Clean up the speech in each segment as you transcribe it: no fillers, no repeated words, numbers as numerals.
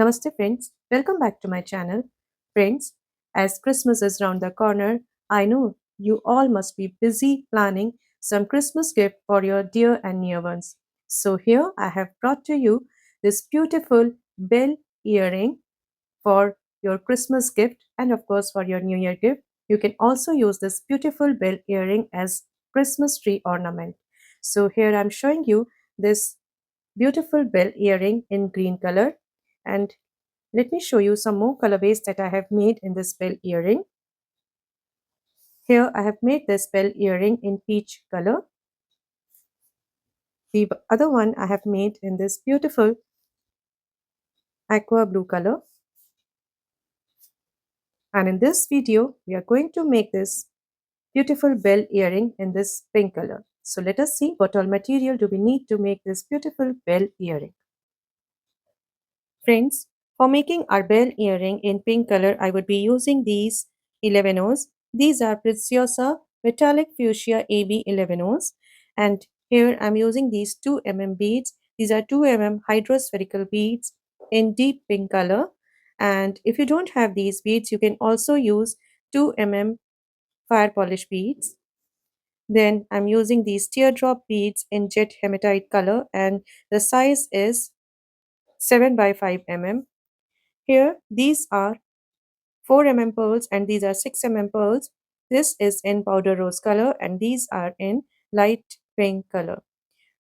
Namaste friends, welcome back to my channel. Friends, as Christmas is round the corner, I know you all must be busy planning some Christmas gift for your dear and near ones. So here I have brought to you this beautiful bell earring for your Christmas gift and of course for your New Year gift. You can also use this beautiful bell earring as Christmas tree ornament. So here I'm showing you this beautiful bell earring in green color, and let me show you some more colorways that I have made in this bell earring. Here I have made this bell earring in peach color. The other one I have made in this beautiful aqua blue color. And in this video, we are going to make this beautiful bell earring in this pink color. So let us see what all material do we need to make this beautiful bell earring. Friends, for making our bell earring in pink color, I would be using these 11 O's. These are Preciosa Metallic Fuchsia AB 11 O's. And here I'm using these 2 mm beads. These are 2 mm hydrospherical beads in deep pink color. And if you don't have these beads, you can also use 2 mm fire polish beads. Then I'm using these teardrop beads in jet hematite color, and the size is 7 by 5 mm. Here, these are 4 mm pearls and these are 6 mm pearls. This is in powder rose color and these are in light pink color.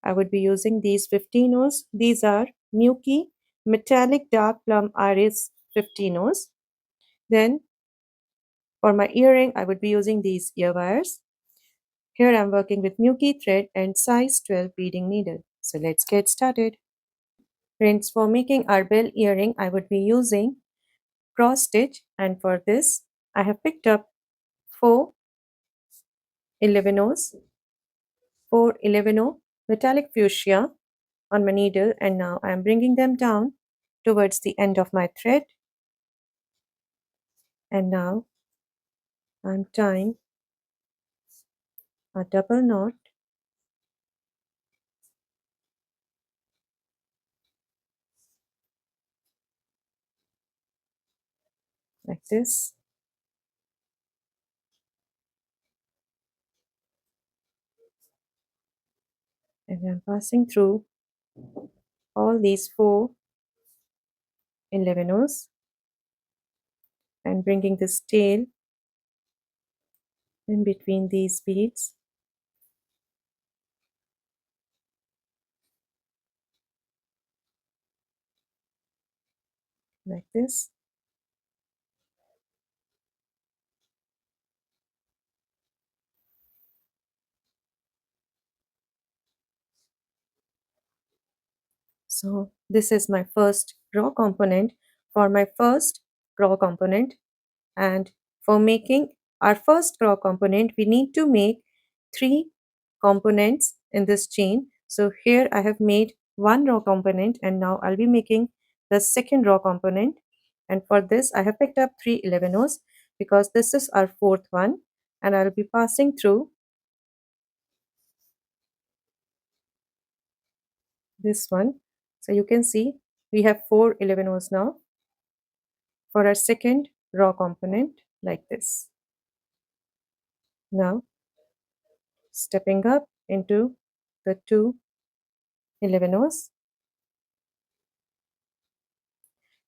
I would be using these 15 O's. These are Nuki Metallic Dark Plum Iris 15 O's. Then for my earring, I would be using these ear wires. Here I'm working with Nuki thread and size 12 beading needle. So let's get started. Friends, for making our bell earring, I would be using cross stitch, and for this I have picked up 4 11 O's, 4 11 O metallic fuchsia on my needle, and now I am bringing them down towards the end of my thread, and now I am tying a double knot like this, and I am passing through all these 4 11 O's and bringing this tail in between these beads like this. So this is my first raw component for my first raw component, and for making our first raw component we need to make 3 components in this chain. So here I have made one raw component and now I'll be making the second raw component, and for this I have picked up 3 11 O's because this is our fourth one, and I'll be passing through this one. So you can see we have 4 11 O's now for our second raw component like this. Now stepping up into the 2 11 O's.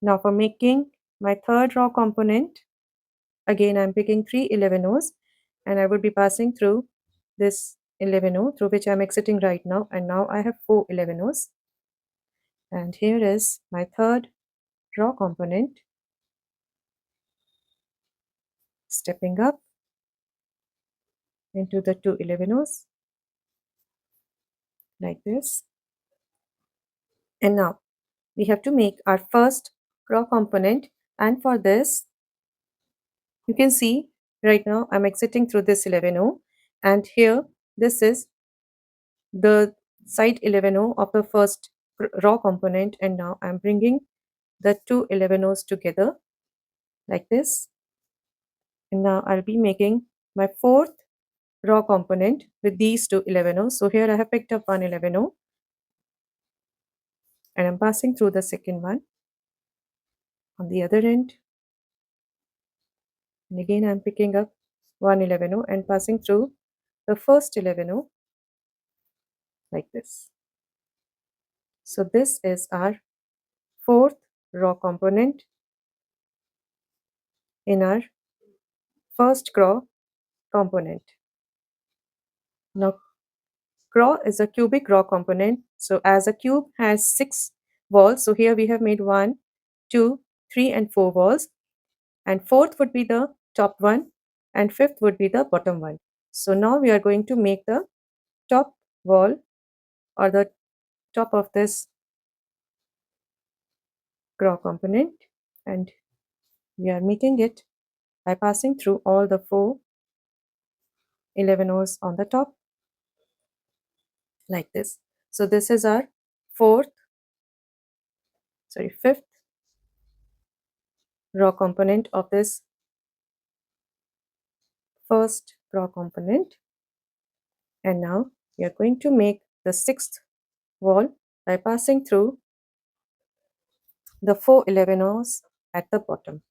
Now for making my third raw component, again I'm picking 3 11 O's and I would be passing through this 11 O through which I'm exiting right now, and now I have 4 11 O's, and here is my third raw component. Stepping up into the 2 11 O's like this, and now we have to make our first raw component, and for this you can see right now I'm exiting through this 11 O, and here this is the side 11 O of the first raw component, and now I'm bringing the 2 11 O's together like this, and now I'll be making my fourth raw component with these 2 11 O's. So here I have picked up one 11 O and I'm passing through the second one on the other end. And again I'm picking up one 11 and passing through the first 11 like this. So this is our fourth row component in our first crow component. Now crow is a cubic row component. So as a cube has 6 walls, so here we have made 1, 2, 3 and 4 walls, and fourth would be the top one and fifth would be the bottom one. So now we are going to make the top wall or the top of this crow component, and we are making it by passing through all the 4 11 O's on the top like this. So this is our fifth row component of this first row component, and now we are going to make the sixth wall by passing through the 4 11 O's at the bottom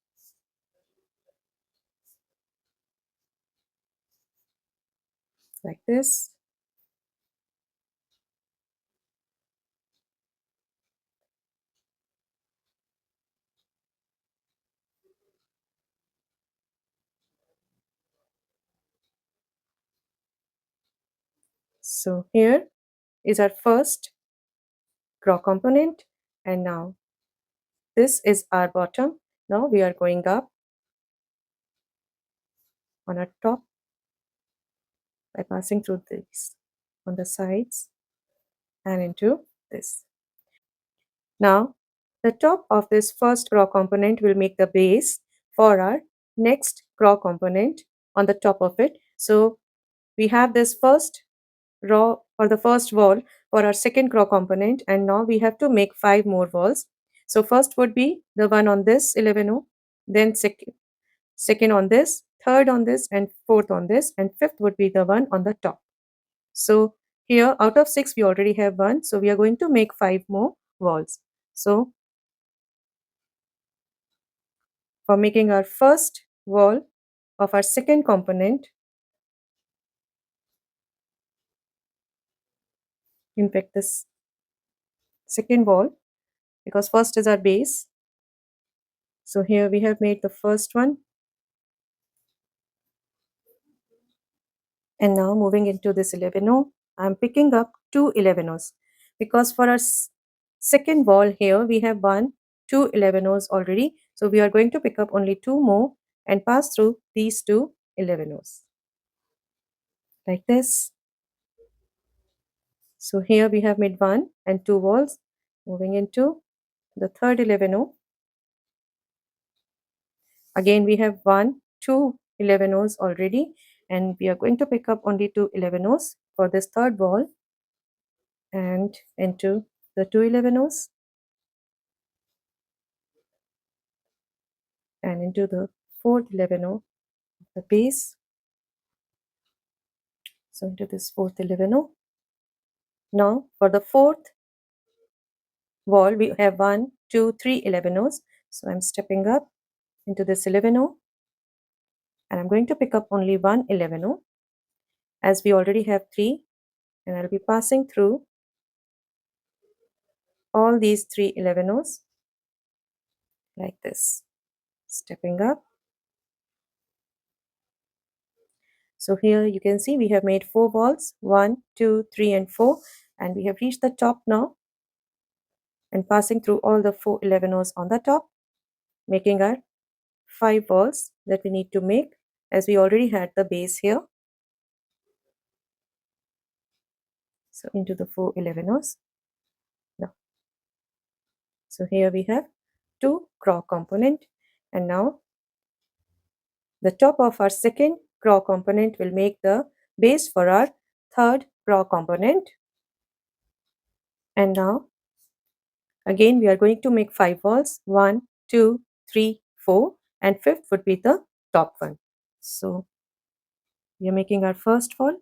like this. So here is our first crow component, and now this is our bottom. Now we are going up on our top by passing through this on the sides and into this. Now the top of this first crow component will make the base for our next crow component on the top of it. So we have this first row or the first wall for our second crow component, and now we have to make 5 more walls. So first would be the one on this 11 then second on this, third on this, and fourth on this, and fifth would be the one on the top. So here out of 6 we already have one, so we are going to make 5 more walls. So for making our first wall of our second component, in fact this second wall, because first is our base. So here we have made the first one, and now moving into this 11 I'm picking up 2 11 because for our second wall here we have 2 11 already. So we are going to pick up only 2 more and pass through these 2 11 like this. So here we have made 1 and 2 walls. Moving into the third 11 again we have 2 11 already, and we are going to pick up only 2 11 for this third wall and into the 2 11 and into the fourth 11 of the base. So into this fourth 11. Now for the fourth wall we have 3 11 So I'm stepping up into this 11 and I'm going to pick up only 1 11 as we already have 3, and I'll be passing through all these 3 11 like this, stepping up. So here you can see we have made 4 walls, 1, 2, 3 and 4, and we have reached the top now and passing through all the 4 11 on the top, making our 5 walls that we need to make, as we already had the base here. So into the 4 11 now. So here we have 2 crow component, and now the top of our second crow component will make the base for our third crow component. And now again we are going to make 5 walls, 1, 2, 3, 4, and fifth would be the top one. So we are making our first wall.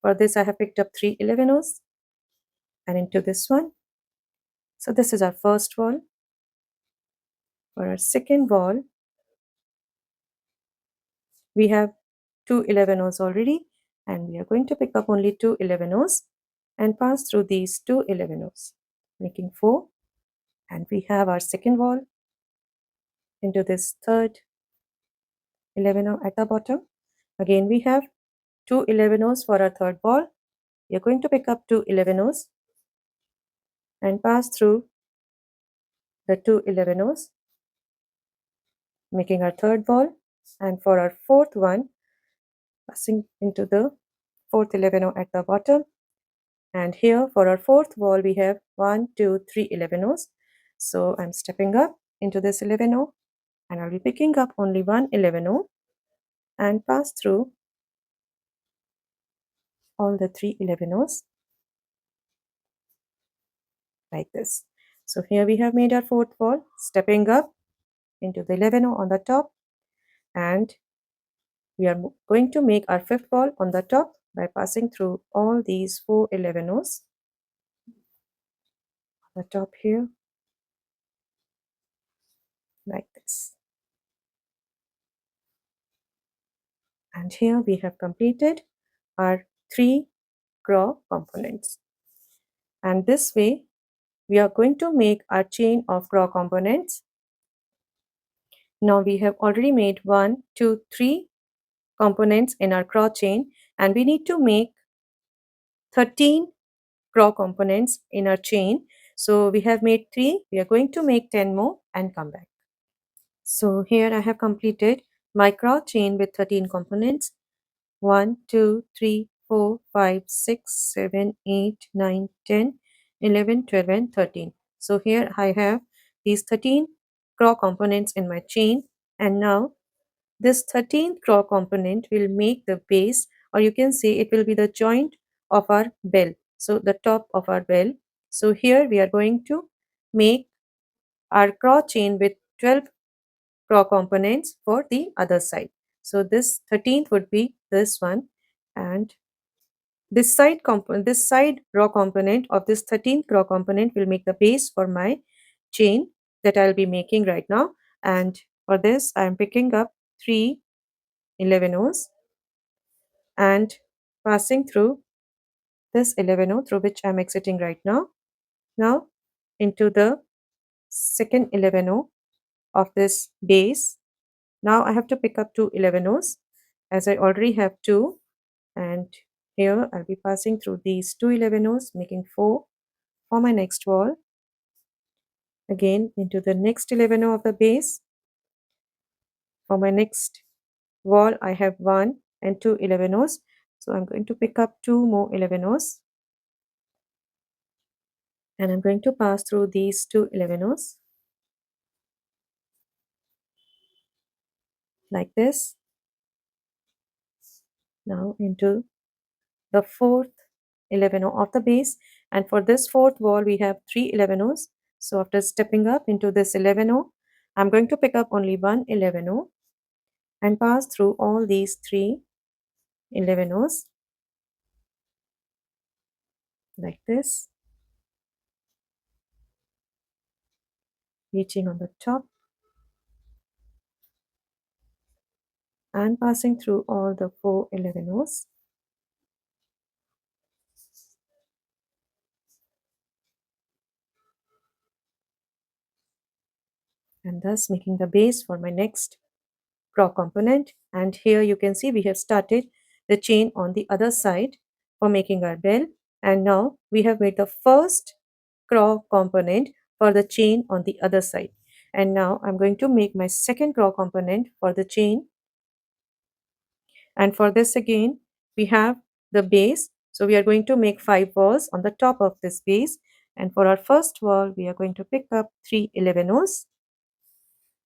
For this I have picked up 3 11 and into this one. So this is our first wall For our second wall, we have two 11 O's already, and we are going to pick up only two 11 O's and pass through these two 11 O's, making 4. And we have our second wall into this third 11 O at the bottom. Again, we have two 11 O's for our third wall. We are going to pick up two 11 O's and pass through the two 11 O's, making our third wall. And for our fourth one, passing into the fourth 11 O at the bottom. And here for our fourth wall, we have 1, 2, 3 11 O's. So I'm stepping up into this 11 O, and I'll be picking up only one 11 O and pass through all the three 11 O's like this. So here we have made our fourth wall, stepping up into the 11 O on the top, and we are going to make our fifth wall on the top by passing through all these four 11 O's on the top here like this. And here we have completed our three claw components. And this way we are going to make our chain of claw components. Now we have already made 1, 2, 3 components in our claw chain, and we need to make 13 claw components in our chain. So we have made 3, we are going to make 10 more and come back. So here I have completed my claw chain with 13 components. 1, 2, 3, 4, 5, 6, 7, 8, 9, 10, 11, 12, and 13. So here I have these 13 claw components in my chain, and now this 13th claw component will make the base, or you can say it will be the joint of our bell. So the top of our bell. So here we are going to make our claw chain with 12 claw components for the other side. So this 13th would be this one, and this side raw component of this 13th raw component will make the base for my chain that I'll be making right now. And for this I'm picking up 3 11 O's and passing through this 11 O through which I'm exiting right now. Now into the second 11 O of this base. Now I have to pick up two 11 O's as I already have two, and here I'll be passing through these two 11 O's, making 4 for my next wall. Again into the next 11 O of the base. For my next wall I have 1 and 2 11 O's, so I'm going to pick up 2 more 11 O's, and I'm going to pass through these two 11 O's like this. Now into the fourth 11 O of the base, and for this fourth wall we have 3 11 O's. So after stepping up into this 11 O, I'm going to pick up only one 11 O and pass through all these 3 11 O's like this, reaching on the top and passing through all the 4 11 O's. And thus making the base for my next claw component. And here you can see we have started the chain on the other side for making our bell, and now we have made the first claw component for the chain on the other side. And now I'm going to make my second claw component for the chain, and for this again we have the base. So we are going to make 5 walls on the top of this base, and for our first wall we are going to pick up 3 11 O's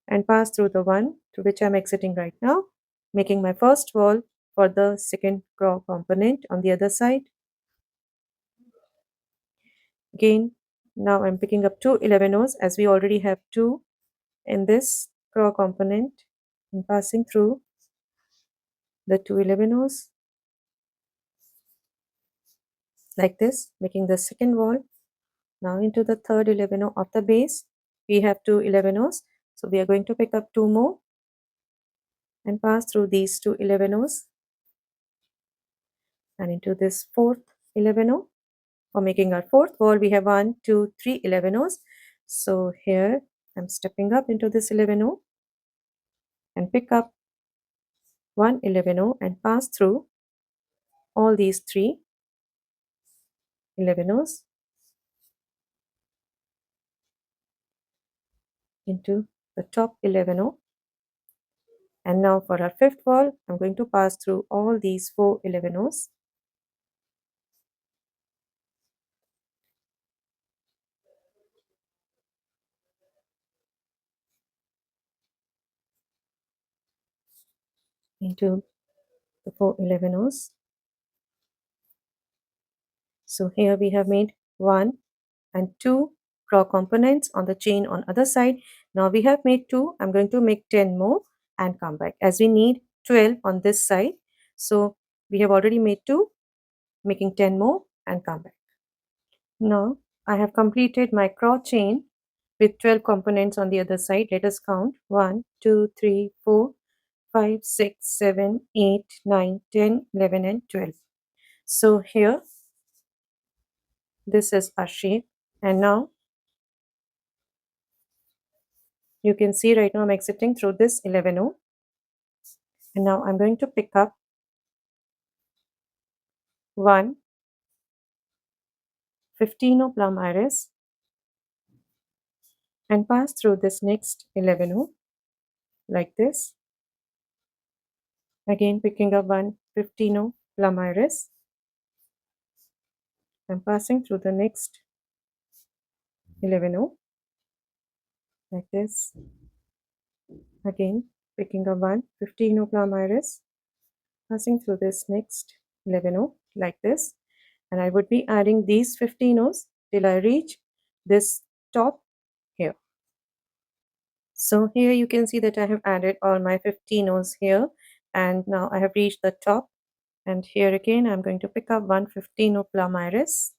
and pass through the one through which I'm exiting right now, making my first wall for the second claw component on the other side. Again, now I'm picking up two 11 O's as we already have 2 in this claw component, and passing through the two 11 O's like this, making the second wall. Now into the third 11 O of the base, we have two 11 O's. So we are going to pick up 2 more and pass through these 2 11 O's and into this fourth 11 O. For making our fourth wall, we have 1, 2, 3 11 O's. So here I'm stepping up into this 11 O and pick up 1 11 O and pass through all these 3 11 O's into the top 11 O. And now for our fifth wall, I'm going to pass through all these 4 11 O's into the 4 11 O's. So here we have made 1 and 2 raw components on the chain on other side. Now we have made 2. I'm going to make 10 more and come back as we need 12 on this side. So we have already made 2, making 10 more and come back. Now I have completed my cross chain with 12 components on the other side. Let us count 1, 2, 3, 4, 5, 6, 7, 8, 9, 10, 11 and 12. So here this is our shape, and now you can see right now I'm exiting through this 11 O, and now I'm going to pick up 1 15 O plum iris and pass through this next 11 O like this. Again picking up 1 15 O plum iris and passing through the next 11 O like this. Again picking up 1 15 O plum iris, passing through this next 11 O like this, and I would be adding these 15 O's till I reach this top here. So here you can see that I have added all my 15 O's here, and now I have reached the top, and here again I'm going to pick up 1 15 O plum iris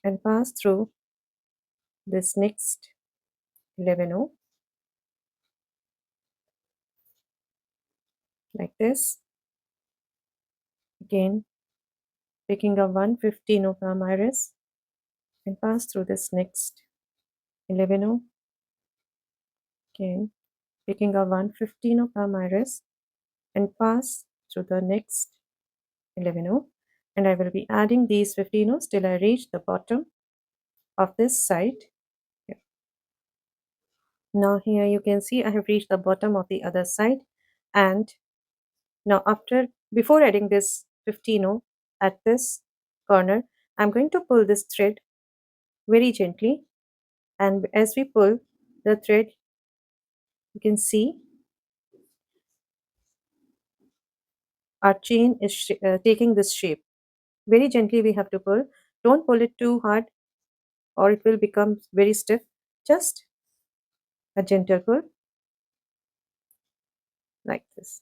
and pass through this next 11 O like this. Again picking up 1 15 O plum iris and pass through this next 11 O. Again picking up 1 15 O plum iris and pass through the next 11 O, and I will be adding these 15 O's till I reach the bottom of this side here. Now here you can see I have reached the bottom of the other side, and now before adding this 15 O at this corner, I'm going to pull this thread very gently, and as we pull the thread you can see our chain is taking this shape. Very gently we have to pull. Don't pull it too hard or it will become very stiff. Just a gentle pull like this.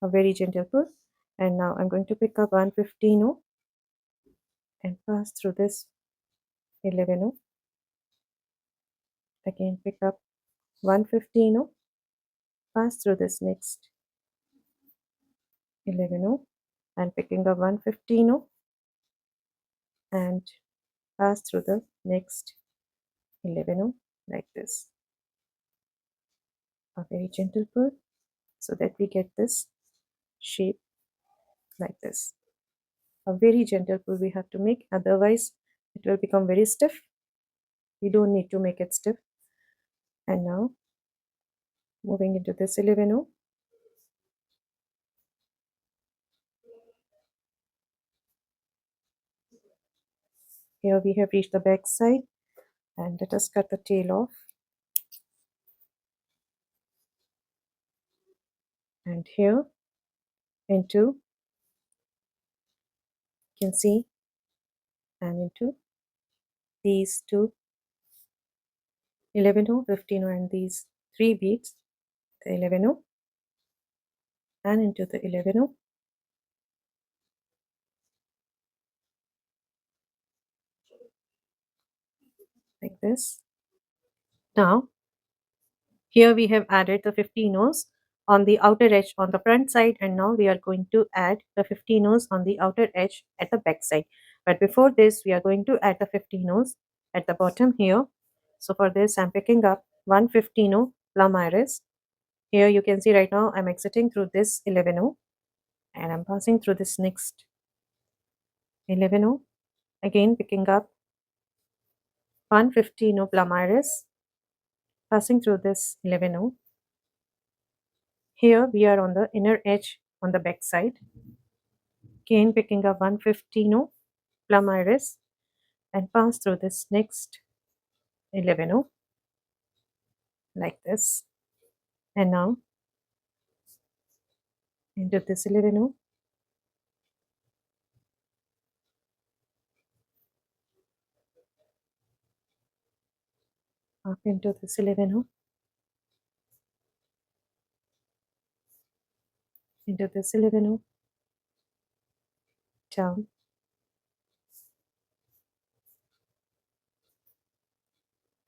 A very gentle pull, and now I'm going to pick up 115 O and pass through this 11 O. Again pick up 115 O, pass through this next 11 O, and picking up 115 O and pass through the next 11 O like this. A very gentle pull so that we get this shape like this. A very gentle pull we have to make, otherwise it will become very stiff. We don't need to make it stiff. And now moving into this 11 O, here we have reached the back side, and let us cut the tail off. And here into, you can see, and into these two 11 O, 15 O, and these 3 beads, the 11 O, and into the 11 O, like this. Now, here we have added the 50 nose on the outer edge on the front side, and now we are going to add the 50 nose on the outer edge at the back side. But before this, we are going to add the 50 nose at the bottom here. So for this, I'm picking up one 50 no plum iris. Here you can see right now I'm exiting through this 11 and I'm passing through this next 11 again picking up one 50 plum iris, passing through this 11 Here we are on the inner edge on the back side. Again picking up one 50 plum iris and pass through this next 11 like this. And now into this 11 up into this 11 into this 11 down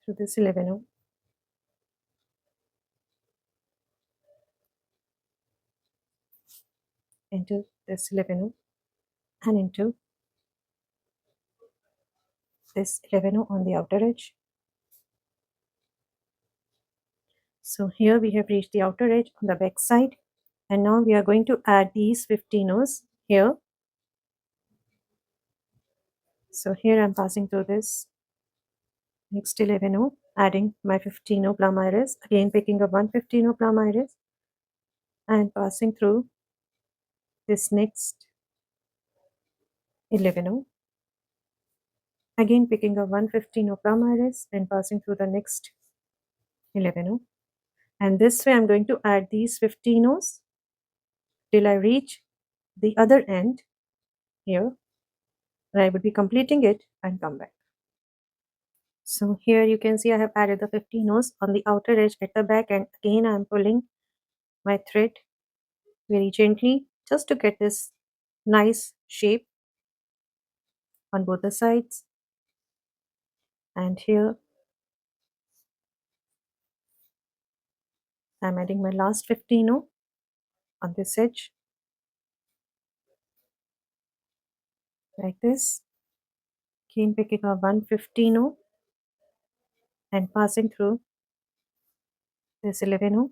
through this 11 into this 11 and into this 11 on the outer edge. So here we have reached the outer edge on the back side, and now we are going to add these 50 no's here. So here I'm passing through this next 11 adding my 15 plum iris, again picking up one 15 plum iris and passing through this next 11 again picking up one 15 plum iris and passing through the next 11 and this way I'm going to add these 15 till I reach the other end here, and I would be completing it and come back. So here you can see I have added the 50 on the outer edge at the back, and again I am pulling my thread very gently just to get this nice shape on both the sides. And here I'm adding my last 50 on this edge like this. Again picking up one 50 and passing through this 11